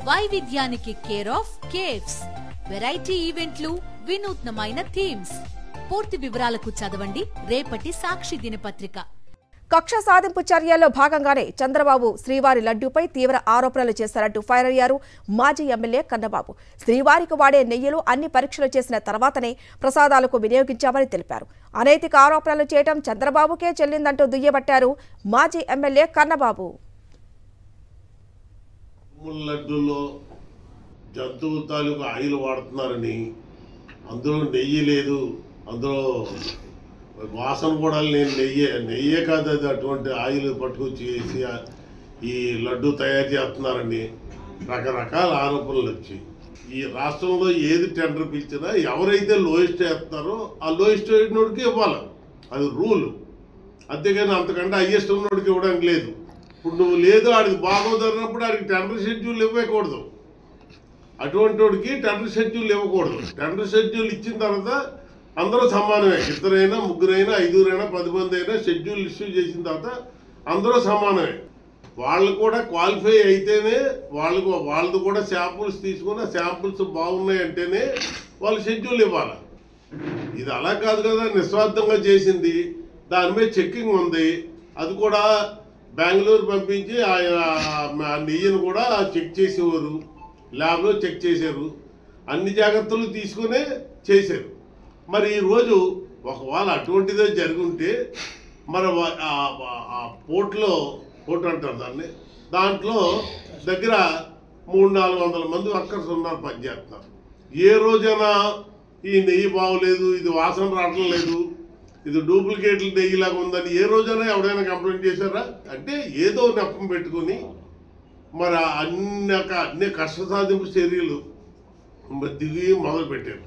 వైవిధ్యానికి care of caves, variety ఈవెంట్లు, వినూత్నమైన థీమ్స్. పూర్తి వివరాలకు చదవండి రేపటి సాక్షి దినపత్రిక. కక్ష సాధింపు చర్యల్లో భాగంగానే చంద్రబాబు శ్రీవారి లడ్డూపై తీవ్ర ఆరోపణలు చేశారంటూ ఫైర్ అయ్యారు మాజీ ఎమ్మెల్యే కన్నబాబు. శ్రీవారికి వాడే నెయ్యిలో అన్ని పరీక్షలు చేసిన తర్వాతనే ప్రసాదాలకు వినియోగించామని తెలిపారు. అనైతిక ఆరోపణలు చేయడం చంద్రబాబుకే చెల్లిందంటూ దుయ్యబట్టారు మాజీ ఎమ్మెల్యే కన్నబాబు. లడ్డూలో జంతువుల తాలూకు ఆయిల్ వాడుతున్నారని, అందులో నెయ్యి లేదు, అందులో వాసన కూడా లేని నెయ్యే కాదు, అది అటువంటి ఆయిల్ పట్టుకొచ్చి వేసి ఈ లడ్డు తయారు చేస్తున్నారని రకరకాల ఆరోపణలు వచ్చి ఈ రాష్ట్రంలో ఏది టెండర్ పిలిచినా ఎవరైతే లోయెస్ట్ వేస్తున్నారో ఆ లోయెస్ట్ వేసినోడికి ఇవ్వాలి, అది రూలు. అంతేగాని అంతకంటే హైయెస్ట్ ఉన్నోడికి ఇవ్వడానికి లేదు. ఇప్పుడు నువ్వు లేదు ఆడికి బాగోదన్నప్పుడు ఆడికి టెండర్ షెడ్యూల్ ఇవ్వకూడదు, అటువంటి వాడికి టెండర్ షెడ్యూల్ ఇవ్వకూడదు. టెండర్ షెడ్యూల్ ఇచ్చిన తర్వాత అందరూ సమానమే, ఇద్దరైనా ముగ్గురైనా ఐదుగురైనా 10 మంది అయినా షెడ్యూల్ ఇష్యూ చేసిన తర్వాత అందరూ సమానమే. వాళ్ళు కూడా క్వాలిఫై అయితేనే వాళ్ళది కూడా శాంపుల్స్ తీసుకుని శాంపుల్స్ బాగున్నాయి అంటేనే వాళ్ళు షెడ్యూల్ ఇవ్వాలి. ఇది అలా కాదు కదా, నిస్వార్థంగా చేసింది, దాని మీద చెక్కింగ్ ఉంది. అది కూడా బెంగళూరు పంపించి ఆ నెయ్యిని కూడా చెక్ చేసేవారు, ల్యాబ్లో చెక్ చేశారు, అన్ని జాగ్రత్తలు తీసుకునే చేశారు. మరి ఈరోజు ఒకవేళ అటువంటిదే జరుగుంటే మరి ఆ పోర్ట్ అంటారు దాన్ని, దాంట్లో దగ్గర 300-400 మంది వర్కర్స్ ఉన్నారు, పనిచేస్తున్నారు. ఏ రోజైనా ఈ నెయ్యి బాగోలేదు, ఇది వాసన రావడం లేదు, ఇది డూప్లికేట్లు నెయ్యిలాగా ఉందని ఏ రోజైనా ఎవడైనా కంప్లైంట్ చేశారా? అంటే ఏదో నెపం పెట్టుకుని మరి అన్ని కష్ట సాధింపు చర్యలు దిగి మొదలుపెట్టారు.